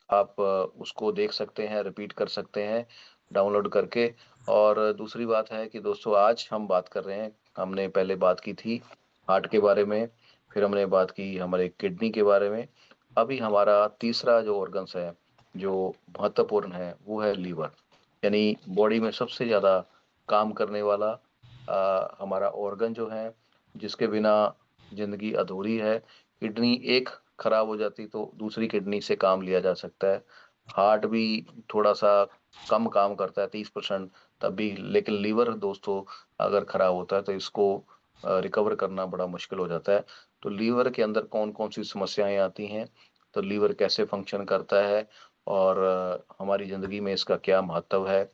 आप उसको देख सकते हैं, रिपीट कर सकते हैं डाउनलोड करके। और दूसरी बात है कि दोस्तों आज हम बात कर रहे हैं, हमने पहले बात की थी हार्ट के बारे में, फिर हमने बात की हमारे किडनी के बारे में। अभी हमारा तीसरा जो ऑर्गन्स है जो महत्वपूर्ण है वो है लीवर। यानी बॉडी में सबसे ज़्यादा काम करने वाला हमारा ऑर्गन जो है, जिसके बिना जिंदगी अधूरी है। किडनी एक खराब हो जाती तो दूसरी किडनी से काम लिया जा सकता है। हार्ट भी थोड़ा सा कम काम करता है, 30% तब भी, लेकिन लीवर दोस्तों अगर खराब होता है तो इसको रिकवर करना बड़ा मुश्किल हो जाता है। तो लीवर के अंदर कौन कौन सी समस्याएं आती हैं, तो लीवर कैसे फंक्शन करता है, और हमारी ज़िंदगी में इसका क्या महत्व है,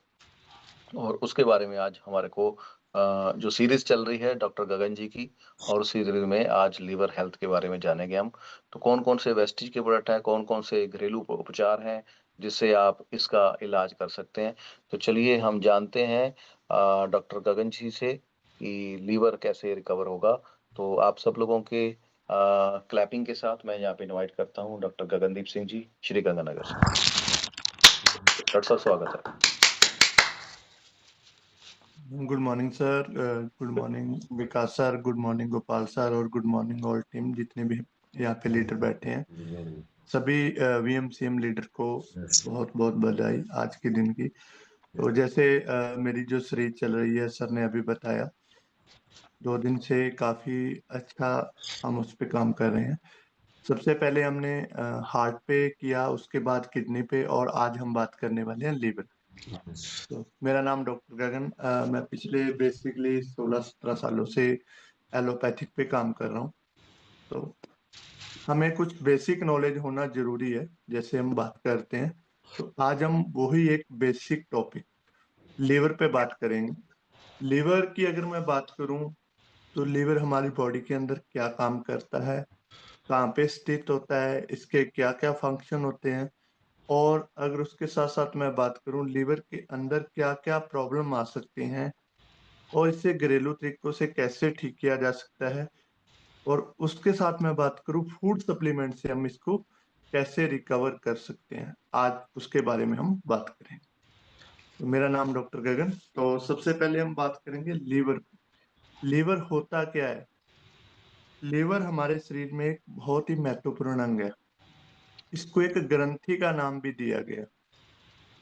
और उसके बारे में आज हमारे को जो सीरीज चल रही है डॉक्टर गगन जी की, और उस सीरीज में आज लीवर हेल्थ के बारे में जानेंगे हम। तो कौन कौन से वेस्टीज के प्रोडक्ट हैं, कौन कौन से घरेलू उपचार हैं जिससे आप इसका इलाज कर सकते हैं। तो चलिए हम जानते हैं डॉक्टर गगन जी से कि लीवर कैसे रिकवर होगा। तो आप सब लोगों के क्लैपिंग के साथ मैं यहाँ पे इनवाइट करता हूँ डॉक्टर गगनदीप सिंह जी, श्री गंगानगर से। डॉक्टर साहब स्वागत है। Good morning sir. Good morning Vikas sir, good morning Gopal sir, और गुड मॉर्निंग ऑल टीम जितने भी यहाँ पे लीडर बैठे हैं। सभी वीएमसीएम लीडर को बहुत बहुत बधाई आज के दिन की। तो जैसे मेरी जो सीरीज चल रही है, सर ने अभी बताया, 2 दिन से काफी अच्छा हम उस पे काम कर रहे हैं। सबसे पहले हमने हार्ट पे किया, उसके बाद किडनी पे, और आज हम बात करने वाले हैं लीवर। तो मेरा नाम डॉक्टर गगन, मैं पिछले बेसिकली 16-17 सालों से एलोपैथिक पे काम कर रहा हूँ। तो हमें कुछ बेसिक नॉलेज होना जरूरी है जैसे हम बात करते हैं। तो आज हम वही एक बेसिक टॉपिक लीवर पे बात करेंगे। लीवर की अगर मैं बात करूं तो लीवर हमारी बॉडी के अंदर क्या काम करता है, कहाँ पे स्थित होता है, इसके क्या क्या फंक्शन होते हैं, और अगर उसके साथ साथ मैं बात करूं लीवर के अंदर क्या क्या प्रॉब्लम आ सकती हैं, और इसे घरेलू तरीकों से कैसे ठीक किया जा सकता है, और उसके साथ मैं बात करूं फूड सप्लीमेंट से हम इसको कैसे रिकवर कर सकते हैं, आज उसके बारे में हम बात करेंगे। तो मेरा नाम डॉक्टर गगन। तो सबसे पहले हम बात करेंगे लीवर। लीवर होता क्या है? लीवर हमारे शरीर में एक बहुत ही महत्वपूर्ण अंग है। इसको एक ग्रंथि का नाम भी दिया गया,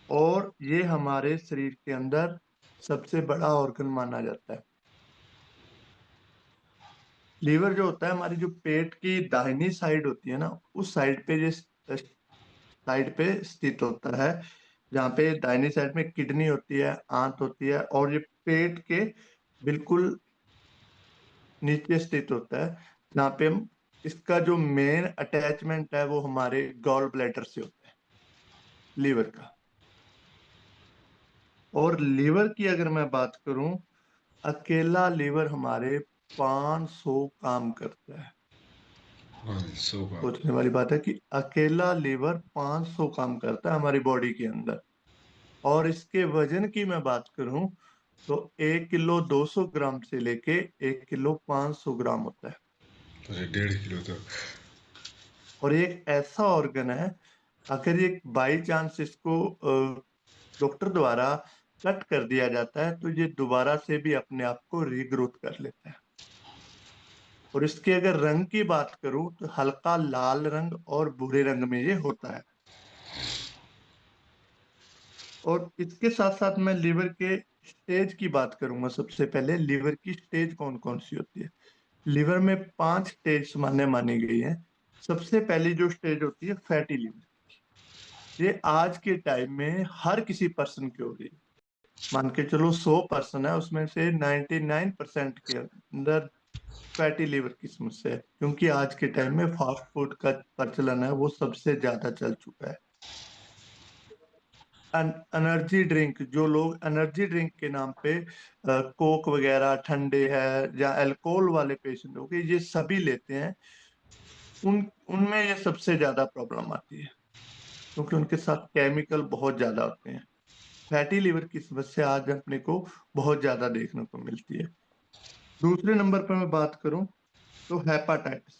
और ये हमारे शरीर के अंदर सबसे बड़ा ऑर्गन माना जाता है। लीवर जो होता है हमारी जो पेट की दाहिनी साइड होती है ना, उस साइड पे, जिस साइड पे स्थित होता है, जहाँ पे दाहिनी साइड में किडनी होती है, आंत होती है, और ये पेट के बिल्कुल नीचे स्थित होता है, जहाँ पे हम, इसका जो मेन अटैचमेंट है वो हमारे गॉल ब्लैडर से होता है, लीवर का। और लीवर की अगर मैं बात करूं, अकेला लीवर हमारे 500 काम करता है। 500 का। सोचने वाली बात है कि अकेला लीवर 500 काम करता है हमारी बॉडी के अंदर। और इसके वजन की मैं बात करूं तो 1 किलो 200 ग्राम से लेके 1 किलो 500 ग्राम होता है। अरे 1.5 किलो तक। और एक ऐसा ऑर्गन है, अगर ये बाई चांस इसको डॉक्टर द्वारा कट कर दिया जाता है तो ये दोबारा से भी अपने आप को रीग्रोथ कर लेता है। और इसके अगर रंग की बात करूं तो हल्का लाल रंग और भूरे रंग में ये होता है। और इसके साथ साथ मैं लीवर के स्टेज की बात करूंगा। सबसे पहले लीवर की स्टेज कौन कौन सी होती है। लीवर में 5 स्टेज माने मानी गई है। सबसे पहली जो स्टेज होती है फैटी लीवर, ये आज के टाइम में हर किसी पर्सन की हो रही है। मान के चलो 100 पर्सन है, उसमें से 99% के अंदर फैटी लीवर की समस्या है, क्योंकि आज के टाइम में फास्ट फूड का प्रचलन है, वो सबसे ज्यादा चल चुका है। एनर्जी ड्रिंक, जो लोग एनर्जी ड्रिंक के नाम पे कोक वगैरह ठंडे है या अल्कोहल वाले पेशेंट हो गए, ये सभी लेते हैं, उन उनमें ये सबसे ज्यादा प्रॉब्लम आती है, क्योंकि उनके साथ केमिकल बहुत ज्यादा होते हैं। फैटी लीवर की समस्या आज अपने को बहुत ज्यादा देखने को मिलती है। दूसरे नंबर पर मैं बात करूं तो हेपाटाइटिस।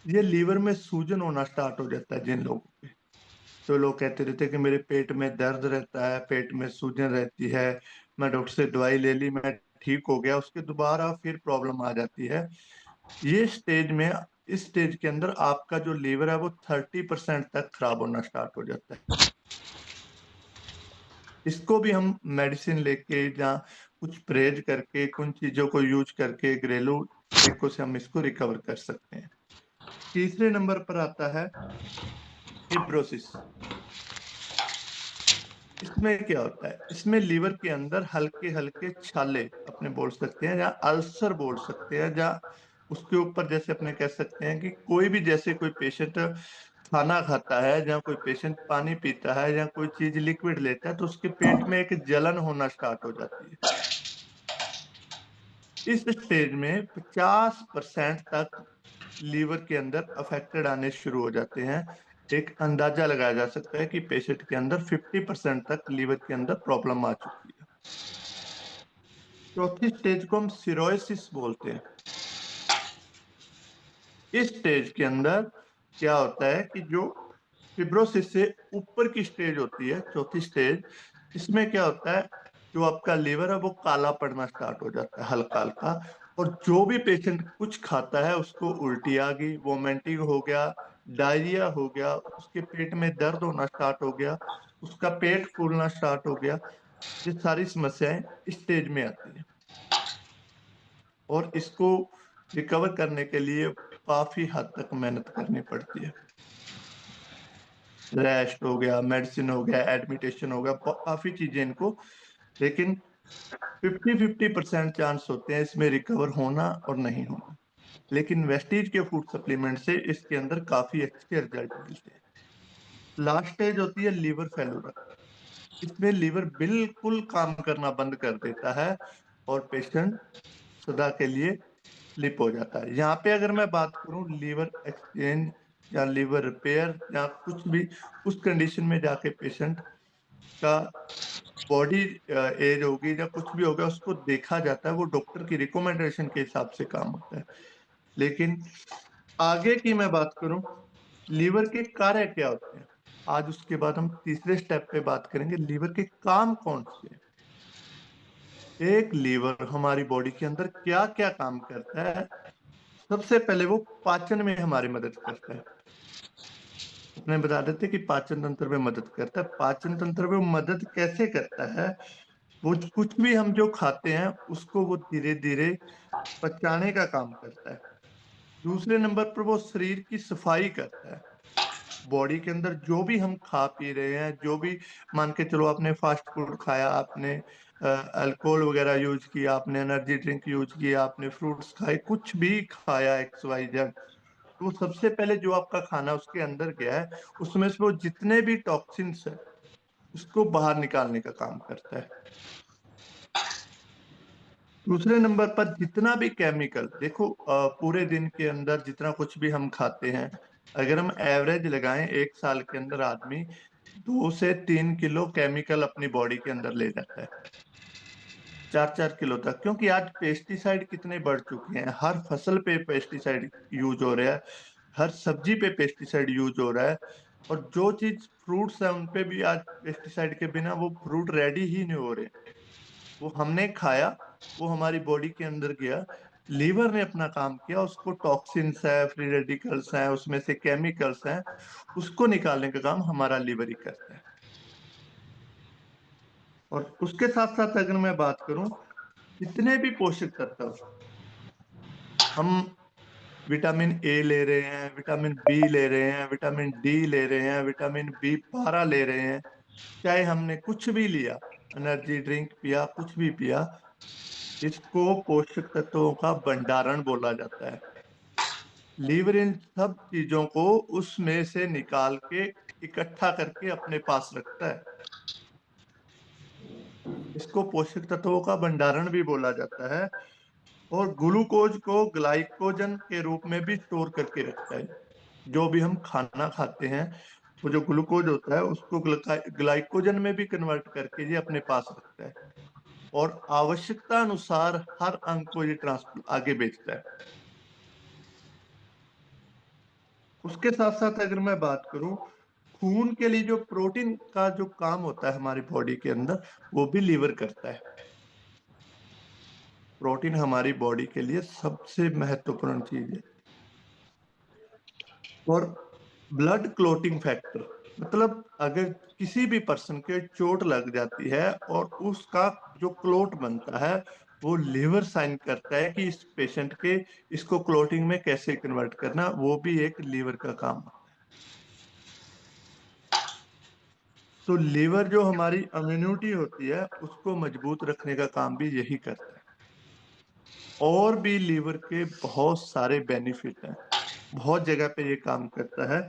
ये लीवर में सूजन होना स्टार्ट हो जाता है जिन लोगों पे, तो लोग कहते रहते हैं कि मेरे पेट में दर्द रहता है, पेट में सूजन रहती है, मैं डॉक्टर से दवाई ले ली, मैं ठीक हो गया, उसके दोबारा फिर प्रॉब्लम आ जाती है। ये स्टेज में, इस स्टेज के अंदर आपका जो लीवर है वो 30% तक खराब होना स्टार्ट हो जाता है। इसको भी हम मेडिसिन लेके या कुछ परहेज करके, कुछ चीजों को यूज करके, घरेलू तरीकों से हम इसको रिकवर कर सकते हैं। तीसरे नंबर पर आता है फिब्रोसिस। इसमें क्या होता है, इसमें लीवर के अंदर हल्के हल्के छाले अपने बोल सकते हैं, या अल्सर बोल सकते हैं, या उसके ऊपर जैसे अपने कह सकते हैं कि कोई भी, जैसे कोई पेशेंट खाना खाता है, या कोई पेशेंट पानी पीता है, या कोई चीज लिक्विड लेता है, तो उसके पेट में एक जलन होना स्टार्ट हो जाती है। इस स्टेज में 50% तक लीवर के अंदर अफेक्टेड आने शुरू हो जाते हैं। एक अंदाजा लगाया जा सकता है कि पेशेंट के अंदर 50% तक लीवर के अंदर प्रॉब्लम आ चुकी है। चौथी स्टेज को हम सिरोसिस बोलते हैं। इस स्टेज के अंदर क्या होता है कि जो फिब्रोसिस से ऊपर की स्टेज होती है, चौथी स्टेज, इसमें क्या होता है, जो आपका लीवर है वो काला पड़ना स्टार्ट हो जाता है, हल्का हल्का। और जो भी पेशेंट कुछ खाता है उसको उल्टी आ गई, वोमिटिंग हो गया, डायरिया हो गया, उसके पेट में दर्द होना स्टार्ट हो गया, उसका पेट फूलना स्टार्ट हो गया। ये सारी समस्याएं इस स्टेज में आती हैं, और इसको रिकवर करने के लिए काफी हद तक मेहनत करनी पड़ती है। रेस्ट हो गया, मेडिसिन हो गया, एडमिटेशन हो गया, काफी चीजें इनको, लेकिन 50-50% चांस होते हैं इसमें रिकवर होना और नहीं होना। लेकिन वेस्टीज के फूड सप्लीमेंट से इसके अंदर काफी अच्छे रिजल्ट मिलते हैं। लास्ट स्टेज होती है लीवर फेलूरा। इसमें लीवर बिल्कुल काम करना बंद कर देता है, और पेशेंट सदा के लिए स्लिप हो जाता है। यहाँ पे अगर मैं बात करूं लीवर एक्सचेंज या लीवर रिपेयर या कुछ भी, उस कंडीशन में जाके पेशेंट का बॉडी एज होगी या कुछ भी होगा, उसको देखा जाता है, वो डॉक्टर की रिकमेंडेशन के हिसाब से काम होता है। लेकिन आगे की मैं बात करूं, लीवर के कार्य क्या होते हैं, आज उसके बाद हम तीसरे स्टेप पे बात करेंगे, लीवर के काम कौन से हैं। एक लीवर हमारी बॉडी के अंदर क्या क्या काम करता है। सबसे पहले वो पाचन में हमारी मदद करता है। अपने बता देते कि पाचन तंत्र में मदद करता है। पाचन तंत्र में मदद कैसे करता है, वो कुछ भी हम जो खाते हैं उसको वो धीरे धीरे पचाने का काम करता है। दूसरे नंबर पर वो शरीर की सफाई करता है। बॉडी के अंदर जो भी हम खा पी रहे हैं, जो भी, मान के चलो आपने फास्ट फूड खाया, आपने अल्कोहल वगैरह यूज किया, आपने एनर्जी ड्रिंक यूज किया, आपने फ्रूट्स खाए, कुछ भी खाया XYZ, तो सबसे पहले जो आपका खाना उसके अंदर गया है, उसमें से वो जितने भी टॉक्सिन्स है उसको बाहर निकालने का काम करता है। दूसरे नंबर पर जितना भी केमिकल, देखो पूरे दिन के अंदर जितना कुछ भी हम खाते हैं, अगर हम एवरेज लगाएं, एक साल के अंदर आदमी 2 से 3 किलो केमिकल अपनी बॉडी के अंदर ले जाता है, 4-4 किलो तक। क्योंकि आज पेस्टिसाइड कितने बढ़ चुके हैं, हर फसल पे पेस्टिसाइड यूज हो रहा है, हर सब्जी पे पेस्टिसाइड यूज हो रहा है। और जो चीज फ्रूट्स है उन पे भी आज पेस्टिसाइड के बिना वो फ्रूट रेडी ही नहीं हो रहे। वो हमने खाया, वो हमारी बॉडी के अंदर गया, लीवर ने अपना काम किया, उसको टॉक्सिन्स है, फ्री रेडिकल्स हैं, उसमें से केमिकल्स हैं, उसको निकालने का काम हमारा लीवर ही करता है। और उसके साथ साथ अगर मैं बात करूं, जितने भी पोषक तत्व हम, विटामिन ए ले रहे हैं, विटामिन बी ले रहे हैं, विटामिन डी ले रहे हैं, विटामिन B12 ले रहे हैं, चाहे हमने कुछ भी लिया, एनर्जी ड्रिंक पिया, कुछ भी पिया, इसको पोषक तत्वों का भंडारण बोला जाता है। लीवर इन सब चीजों को उसमें से निकाल के इकट्ठा करके अपने पास रखता है। इसको पोषक तत्वों का भंडारण भी बोला जाता है। और ग्लूकोज को ग्लाइकोजन के रूप में भी स्टोर करके रखता है। जो भी हम खाना खाते हैं, वो जो ग्लूकोज होता है उसको ग्लाइकोजन में भी कन्वर्ट करके ये अपने पास रखता है, और आवश्यकता अनुसार हर अंग को ये ट्रांसफर आगे भेजता है। उसके साथ साथ अगर मैं बात करूं, खून के लिए जो प्रोटीन का जो काम होता है हमारी बॉडी के अंदर, वो भी लीवर करता है। प्रोटीन हमारी बॉडी के लिए सबसे महत्वपूर्ण चीज है। और ब्लड क्लोटिंग फैक्टर, मतलब अगर किसी भी पर्सन के चोट लग जाती है और उसका जो क्लोट बनता है, वो लीवर साइन करता है कि इस पेशेंट के इसको क्लोटिंग में कैसे कन्वर्ट करना, वो भी एक लीवर का काम होता है। तो लीवर जो हमारी इम्यूनिटी होती है उसको मजबूत रखने का काम भी यही करता है। और भी लीवर के बहुत सारे बेनिफिट हैं, बहुत जगह पे ये काम करता है।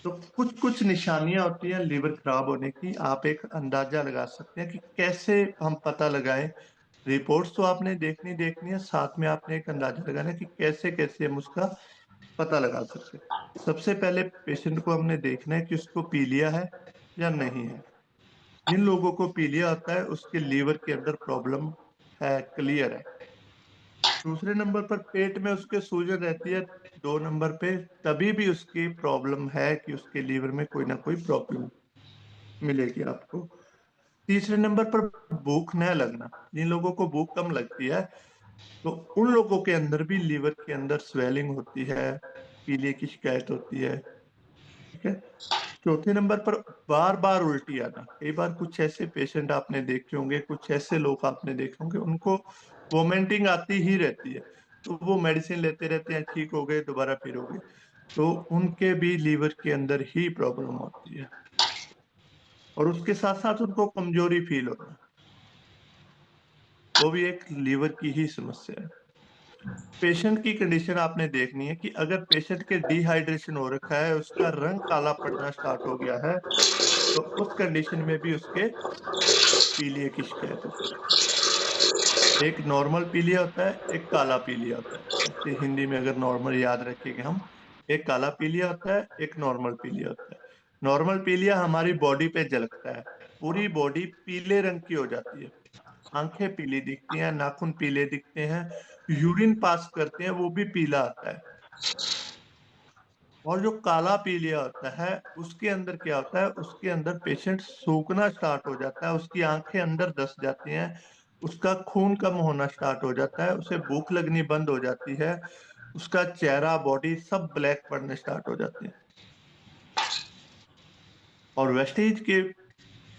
तो कुछ कुछ निशानियां होती हैं लीवर खराब होने की, आप एक अंदाजा लगा सकते हैं कि कैसे हम पता लगाएं। रिपोर्ट्स तो आपने देखनी देखनी है, साथ में आपने एक अंदाजा लगाना है कि कैसे कैसे हम उसका पता लगा सकते हैं। सबसे पहले पेशेंट को हमने देखना है कि उसको पीलिया है या नहीं है। जिन लोगों को पीलिया होता है उसके लीवर के अंदर प्रॉब्लम है, क्लियर है। दूसरे नंबर पर पेट में उसके सूजन रहती है। 2 नंबर पे तभी भी उसकी प्रॉब्लम है कि उसके लीवर में कोई ना कोई प्रॉब्लम मिलेगी आपको। तीसरे नंबर पर भूख न लगना, जिन लोगों को भूख कम लगती है तो उन लोगों के अंदर भी लीवर के अंदर स्वेलिंग होती है, पीलिए की शिकायत होती है। ठीक है। चौथे नंबर पर बार बार उल्टी आना। कई बार कुछ ऐसे पेशेंट आपने देखे होंगे, कुछ ऐसे लोग आपने देखे होंगे, उनको वोमिटिंग आती ही रहती है, तो वो मेडिसिन लेते रहते हैं, ठीक हो गए दोबारा फिर हो गए, तो उनके भी लीवर के अंदर ही प्रॉब्लम होती है। और उसके साथ साथ उनको कमजोरी फील होना, वो भी एक लीवर की ही समस्या है। पेशेंट की कंडीशन आपने देखनी है कि अगर पेशेंट के डिहाइड्रेशन हो रखा है, उसका रंग काला पड़ना स्टार्ट हो गया है, तो उस कंडीशन में भी उसके पीलिया की शिकायत होती है। एक नॉर्मल पीलिया होता है, एक काला पीलिया होता है। जैसे हिंदी में अगर नॉर्मल याद रखेंगे हम, एक काला पीलिया होता है, एक नॉर्मल पीलिया होता है। नॉर्मल पीलिया हमारी बॉडी पे झलकता है, पूरी बॉडी पीले रंग की हो जाती है, आंखें पीली दिखती हैं, नाखून पीले दिखते हैं, यूरिन पास करते हैं वो भी पीला आता है। और जो काला पीलिया होता है उसके अंदर क्या होता है, उसके अंदर पेशेंट सूखना स्टार्ट हो जाता है, उसकी आंखें अंदर धस जाती हैं, उसका खून कम होना स्टार्ट हो जाता है, उसे भूख लगनी बंद हो जाती है, उसका चेहरा बॉडी सब ब्लैक पड़ने स्टार्ट हो जाते हैं। और वेस्टेज के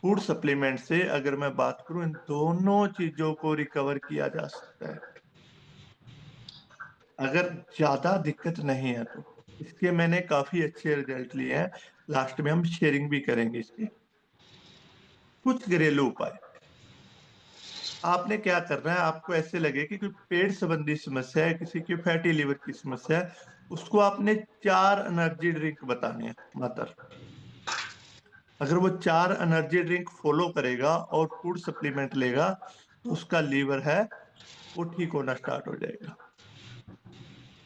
फूड सप्लीमेंट से अगर मैं बात करूं, इन दोनों चीजों को रिकवर किया जा सकता है अगर ज्यादा दिक्कत नहीं है तो। इसके मैंने काफी अच्छे रिजल्ट लिए हैं, लास्ट में हम शेयरिंग भी करेंगे इसके। कुछ घरेलू उपाय आपने क्या करना है, आपको ऐसे लगे कि कोई पेट संबंधी समस्या है, किसी की फैटी लिवर की समस्या है, उसको आपने 4 एनर्जी ड्रिंक बताने हैं मात्र। अगर वो 4 एनर्जी ड्रिंक फॉलो करेगा और फूड सप्लीमेंट लेगा तो उसका लीवर है वो ठीक होना स्टार्ट हो जाएगा।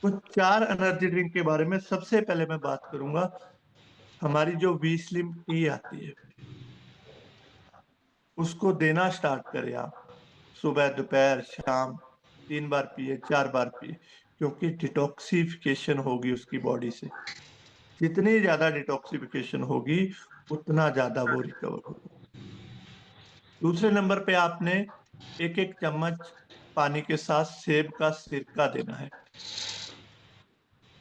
तो 4 एनर्जी ड्रिंक के बारे में सबसे पहले मैं बात करूंगा। हमारी जो वी स्लिम टी आती है उसको देना स्टार्ट करें आप, सुबह दोपहर शाम 3 बार पिए, 4 बार पिए, क्योंकि डिटॉक्सिफिकेशन होगी उसकी बॉडी से। जितनी ज्यादा डिटॉक्सिफिकेशन होगी उतना ज्यादा वो रिकवर होगा। दूसरे नंबर पे आपने 1-1 चम्मच पानी के साथ सेब का सिरका देना है।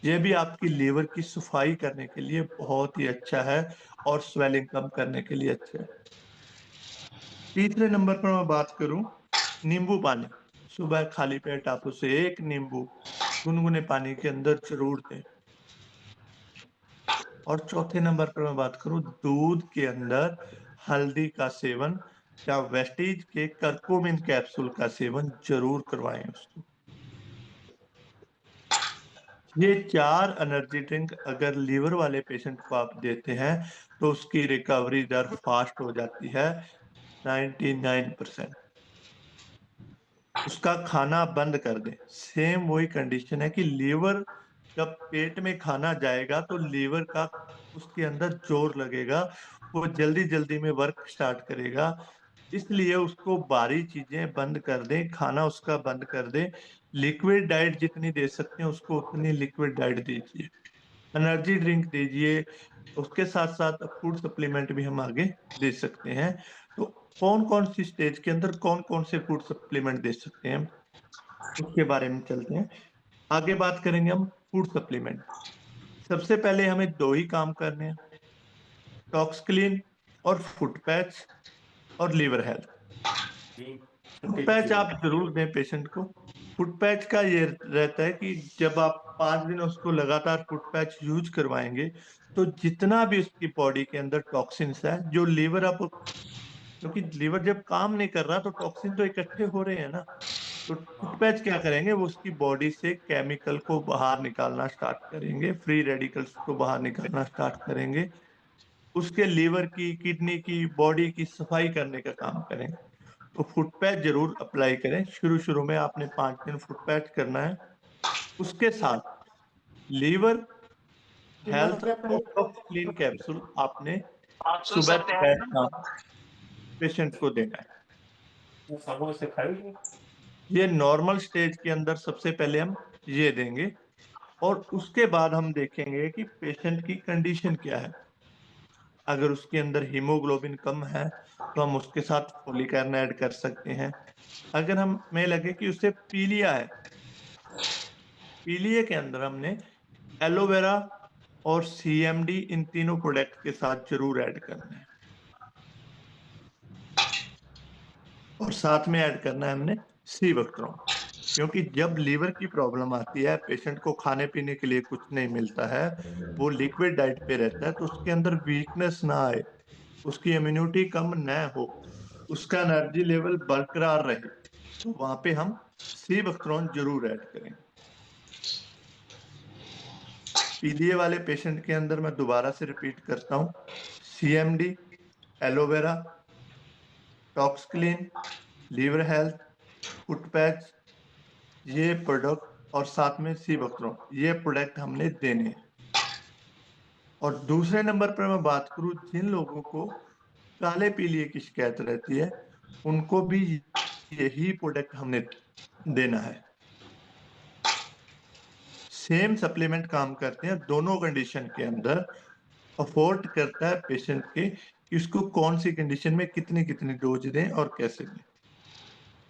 यह भी आपकी लीवर की सफाई करने के लिए बहुत ही अच्छा है और स्वेलिंग कम करने के लिए अच्छा है। तीसरे नंबर पर मैं बात करूं, नींबू पानी। सुबह खाली पेट आप उसे एक नींबू गुनगुने पानी के अंदर जरूर दें। और चौथे नंबर पर मैं बात करूं, दूध के अंदर हल्दी का सेवन या वेस्टीज के करकुमिन कैप्सूल का सेवन जरूर करवाएं उसको। ये 4 एनर्जी ड्रिंक अगर लीवर वाले पेशेंट को आप देते हैं तो उसकी रिकवरी दर फास्ट हो जाती है 99%। उसका खाना बंद कर दें, सेम वही कंडीशन है कि लीवर जब पेट में खाना जाएगा तो लीवर का उसके अंदर जोर लगेगा, वो जल्दी जल्दी में वर्क स्टार्ट करेगा। इसलिए उसको बाहरी चीजें बंद कर दें, खाना उसका बंद कर दें। लिक्विड डाइट जितनी दे सकते हैं उसको उतनी लिक्विड डाइट दीजिए, एनर्जी ड्रिंक दीजिए, उसके साथ साथ फूड सप्लीमेंट भी हम आगे दे सकते हैं। तो कौन कौन सी स्टेज के अंदर कौन कौन से फूड सप्लीमेंट दे सकते हैं, उसके बारे में चलते हैं। आगे बात करेंगे हम फूड सप्लीमेंट। सबसे पहले हमें दो ही काम करने हैं, टॉक्स क्लीन और फुट पैच और लीवर हेल्थ। फुट पैच आप जरूर दें पेशेंट को। फुट पैच का ये रहता है कि जब आप 5 दिन उसको लगातार फुट पैच यूज करवाएंगे तो जितना भी उसकी बॉडी के अंदर टॉक्सिन्स है, जो लीवर अब, क्योंकि लीवर जब काम नहीं कर रहा तो टॉक्सिन तो इकट्ठे हो रहे हैं ना, तो फुट पैच क्या करेंगे, वो उसकी बॉडी से केमिकल को बाहर निकालना स्टार्ट करेंगे, फ्री रेडिकल्स को बाहर निकालना स्टार्ट करेंगे, उसके लीवर की, किडनी की, बॉडी की सफाई करने का काम करेंगे। तो फुट पैच जरूर अप्लाई करें। शुरू शुरू में आपने 5 दिन फुट पैच करना है। उसके साथ लीवर हेल्थ और टॉक्स क्लीन कैप्सूल आपने सुबह दोपहर शाम पेशेंट को देना है। ये नॉर्मल स्टेज के अंदर सबसे पहले हम ये देंगे, और उसके बाद हम देखेंगे कि पेशेंट की कंडीशन क्या है। अगर उसके अंदर हीमोग्लोबिन कम है तो हम उसके साथ फोलिक एसिड ऐड कर सकते हैं। अगर हमें लगे कि उसे पीलिया है, पीलिया के अंदर हमने एलोवेरा और सीएमडी इन तीनों प्रोडक्ट के साथ जरूर ऐड करना है। और साथ में ऐड करना है हमने सी वक्तरों, क्योंकि जब लीवर की प्रॉब्लम आती है, पेशेंट को खाने पीने के लिए कुछ नहीं मिलता है, वो लिक्विड डाइट पे रहता है, तो उसके अंदर वीकनेस ना आए, उसकी इम्यूनिटी कम न हो, उसका एनर्जी लेवल बरकरार रहे, तो वहां पे हम सी वक्तरोन जरूर ऐड करेंगे। पीलिए वाले पेशेंट के अंदर मैं दोबारा से रिपीट करता हूँ, CMD, aloe vera, tox clean, liver health, foot patch, ये प्रोडक्ट, और साथ में सी वक्तरों, ये प्रोडक्ट हमने देने हैं। और दूसरे नंबर पर मैं बात करूं, जिन लोगों को काले पीलिए की शिकायत रहती है, उनको भी यही प्रोडक्ट हमने देना है। सेम सप्लीमेंट काम करते हैं दोनों कंडीशन के अंदर। अफोर्ड करता है पेशेंट के कि उसको कौन सी कंडीशन में कितनी कितनी डोज दें और कैसे दें।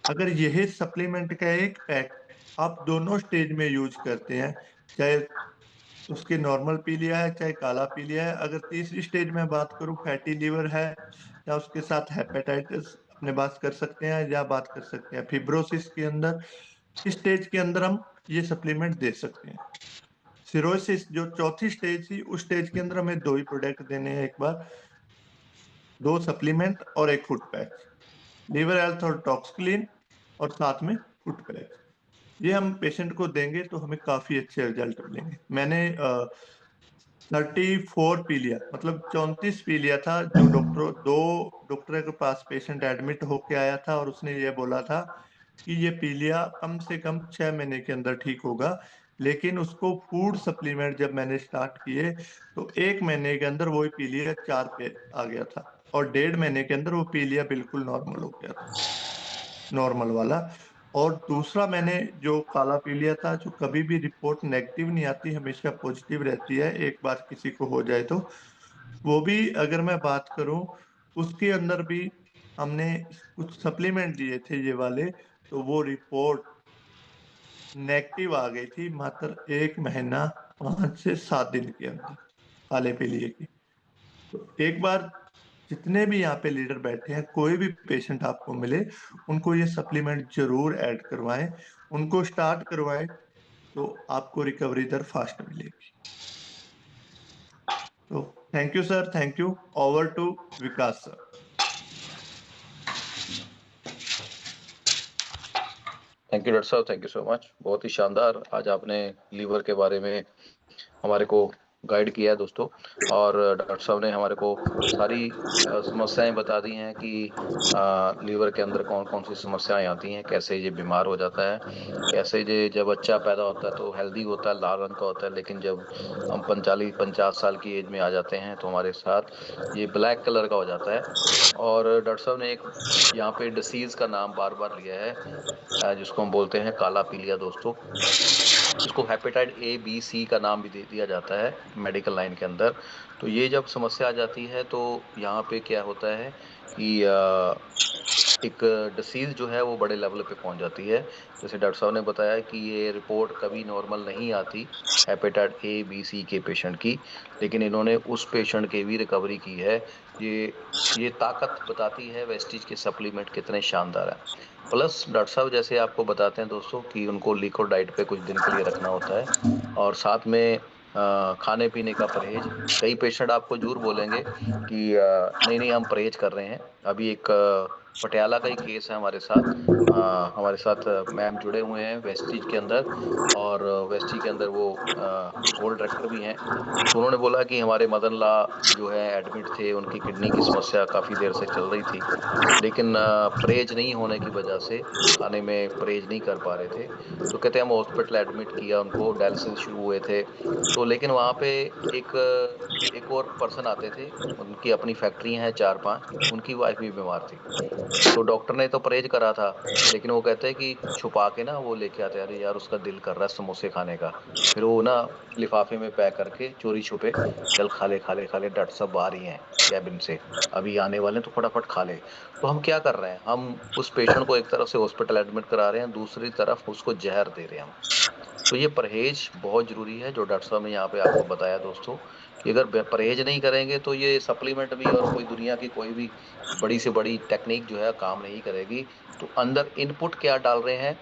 अगर यही सप्लीमेंट का एक पैक आप दोनों स्टेज में यूज करते हैं, चाहे उसके नॉर्मल पीलिया है चाहे काला पीलिया है, अगर तीसरी स्टेज में बात करूं फैटी लीवर है, या उसके साथ हेपेटाइटिस अपने बात कर सकते हैं, या बात कर सकते हैं फिब्रोसिस के अंदर, इस स्टेज के अंदर हम ये सप्लीमेंट दे सकते हैं। सिरोसिस जो चौथी स्टेज थी, उस स्टेज के अंदर हमें दो ही प्रोडक्ट देने हैं, एक बार दो सप्लीमेंट और एक फुट पैच, लीवर हेल्थ और टॉक्स क्लीन, और साथ में फुट पैच। ये हम पेशेंट को देंगे तो हमें काफी अच्छे रिजल्ट मिलेंगे। मैंने 34 पीलिया, मतलब 34 पीलिया था, जो दो डॉक्टर के पास पेशेंट एडमिट होके आया था, और उसने ये बोला था कि ये पीलिया कम से कम 6 महीने के अंदर ठीक होगा। लेकिन उसको फूड सप्लीमेंट जब मैंने स्टार्ट किए तो 1 महीने के अंदर वो पीलिया 4 पे आ गया था, और 1.5 महीने के अंदर वो पीलिया बिल्कुल नॉर्मल हो गया था, नॉर्मल वाला। और दूसरा मैंने जो काला पीलिया था, जो कभी भी रिपोर्ट नेगेटिव नहीं आती, हमेशा पॉजिटिव रहती है एक बार किसी को हो जाए तो, वो भी अगर मैं बात करूं, उसके अंदर भी हमने कुछ सप्लीमेंट दिए थे ये वाले, तो वो रिपोर्ट नेगेटिव आ गई थी मात्र 1 महीना 5 से 7 दिन के अंदर, काले पीलिए की। तो एक बार जितने भी यहाँ पे लीडर बैठे हैं, कोई भी पेशेंट आपको मिले, उनको ये सप्लीमेंट जरूर ऐड करवाएं, उनको स्टार्ट करवाएं, तो आपको रिकवरी दर फास्ट मिलेगी। तो thank you sir, thank you. Over to Vikas sir. Thank you doctor साहब, थैंक यू सो मच। बहुत ही शानदार आज आपने लीवर के बारे में हमारे को गाइड किया है दोस्तों। और डॉक्टर साहब ने हमारे को सारी समस्याएं बता दी हैं कि लीवर के अंदर कौन कौन सी समस्याएं आती हैं, कैसे ये बीमार हो जाता है, कैसे ये जब बच्चा पैदा होता है तो हेल्दी होता है, लाल रंग का होता है, लेकिन जब हम 45-50 साल की एज में आ जाते हैं तो हमारे साथ ये ब्लैक कलर का हो जाता है। और डॉक्टर साहब ने एक यहाँ पे डिसीज का नाम बार बार लिया है, जिसको हम बोलते हैं काला पीलिया दोस्तों। इसको हेपेटाइट ए बी सी का नाम भी दे दिया जाता है मेडिकल लाइन के अंदर। तो ये जब समस्या आ जाती है तो यहाँ पे क्या होता है कि एक डिसीज जो है वो बड़े लेवल पे पहुंच जाती है। जैसे डॉक्टर साहब ने बताया कि ये रिपोर्ट कभी नॉर्मल नहीं आती हेपेटाइट ए बी सी के पेशेंट की, लेकिन इन्होंने उस पेशेंट की भी रिकवरी की है। ये ताकत बताती है वेस्टीज के सप्लीमेंट कितने शानदार है। प्लस डॉक्टर साहब जैसे आपको बताते हैं दोस्तों कि उनको लिक्विड डाइट पे कुछ दिन के लिए रखना होता है, और साथ में खाने पीने का परहेज। कई पेशेंट आपको जरूर बोलेंगे कि नहीं नहीं हम परहेज कर रहे हैं। अभी एक पटियाला का ही केस है हमारे साथ। हमारे साथ मैम जुड़े हुए हैं वेस्टीज के अंदर, और वेस्टीज के अंदर वो गोल्ड डायरेक्टर भी हैं। तो उन्होंने बोला कि हमारे मदन ला जो है एडमिट थे, उनकी किडनी की समस्या काफी देर से चल रही थी, लेकिन परहेज नहीं होने की वजह से, खाने में परहेज नहीं कर पा रहे थे। तो कहते हैं हम हॉस्पिटल एडमिट किया, उनको डायलिसिस शुरू हुए थे। तो लेकिन वहाँ पे एक एक और पर्सन आते थे, उनकी अपनी फैक्ट्री हैं 4-5, उनकी वाइफ भी बीमार थी। तो डॉक्टर ने तो परहेज करा था, लेकिन वो कहते हैं कि छुपा के ना वो लेके आते, अरे यार उसका दिल कर रहा है समोसे खाने का। फिर वो ना लिफाफे में पैक करके चोरी छुपे, चल खा ले खा ले खा ले, डॉक्टर साहब बाहर ही हैं कैबिन से, अभी आने वाले हैं तो फटाफट खा ले। तो हम क्या कर रहे हैं, हम उस पेशेंट को एक तरफ से हॉस्पिटल एडमिट करा रहे हैं, दूसरी तरफ उसको जहर दे रहे हैं हम। तो ये परहेज बहुत जरूरी है जो डॉक्टर साहब ने यहाँ पे आपको बताया दोस्तों, कि अगर परहेज नहीं करेंगे तो ये सप्लीमेंट भी और कोई दुनिया की कोई भी बड़ी से बड़ी टेक्निक जो है काम नहीं करेगी। तो अंदर इनपुट क्या डाल रहे हैं,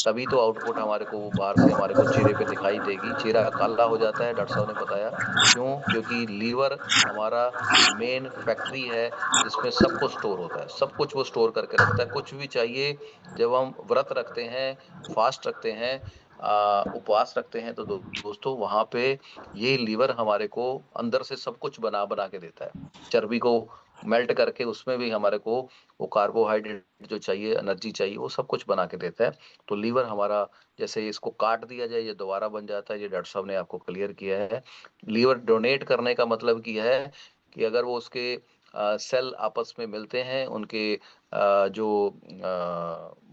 तभी तो आउटपुट हमारे को वो बाहर से हमारे को चेहरे पे दिखाई देगी। चेहरा काला हो जाता है, डॉक्टर साहब ने बताया क्यों, क्योंकि लीवर हमारा मेन फैक्ट्री है जिसमें सब कुछ स्टोर होता है, सब कुछ वो स्टोर करके रखता है। कुछ भी चाहिए, जब हम व्रत रखते हैं, फास्ट रखते हैं, उपवास रखते हैं, तो दोस्तों वहां पे ये लीवर हमारे को अंदर से सब कुछ बना बना के देता है। चर्बी को मेल्ट करके उसमें भी हमारे को वो कार्बोहाइड्रेट जो चाहिए, एनर्जी चाहिए, वो सब कुछ बना के देता है। तो लीवर हमारा, जैसे इसको काट दिया जाए ये दोबारा बन जाता है, ये डॉक्टर साहब ने आपको क्लियर किया है। लीवर डोनेट करने का मतलब की है कि अगर वो उसके सेल आपस में मिलते हैं, उनके जो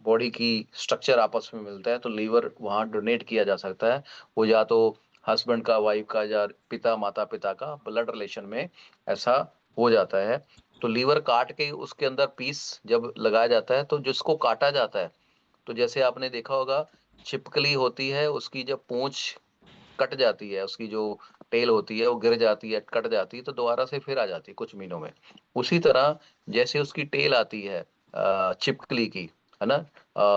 बॉडी की स्ट्रक्चर आपस में मिलता है, तो लीवर वहाँ डोनेट किया जा सकता है। वो या तो हस्बैंड का, वाइफ का, या पिता माता पिता का ब्लड रिलेशन में ऐसा हो जाता है। तो लीवर काट के उसके अंदर पीस जब लगाया जाता है, तो जिसको काटा जाता है, तो जैसे आपने देखा होगा छिपकली होती है, उसकी जब पूंछ कट जाती है, उसकी जो टेल होती है वो गिर जाती है, कट जाती है, तो दोबारा से फिर आ जाती है कुछ महीनों में। उसी तरह जैसे उसकी टेल आती है छिपकली की, है ना,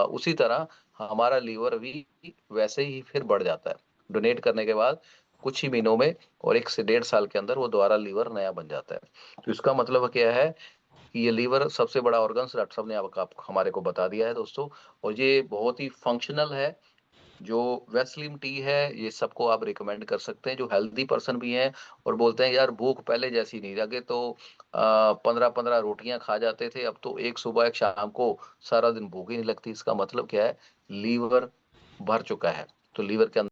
उसी तरह हमारा लीवर भी वैसे ही फिर बढ़ जाता है डोनेट करने के बाद कुछ ही महीनों में, और 1 से 1.5 साल के अंदर वो दोबारा लीवर नया बन जाता है। तो इसका मतलब क्या है कि ये लीवर सबसे बड़ा ऑर्गन डॉक्टर साहब ने आप हमारे को बता दिया है दोस्तों। और ये बहुत ही फंक्शनल है। जो वेस्लिम टी है ये सबको आप रिकमेंड कर सकते हैं, जो हेल्दी पर्सन भी हैं और बोलते हैं यार भूख पहले जैसी नहीं, लगे तो 15-15 रोटियां खा जाते थे, अब तो एक सुबह एक शाम को सारा दिन भूख ही नहीं लगती। इसका मतलब क्या है, लीवर भर चुका है। तो लीवर के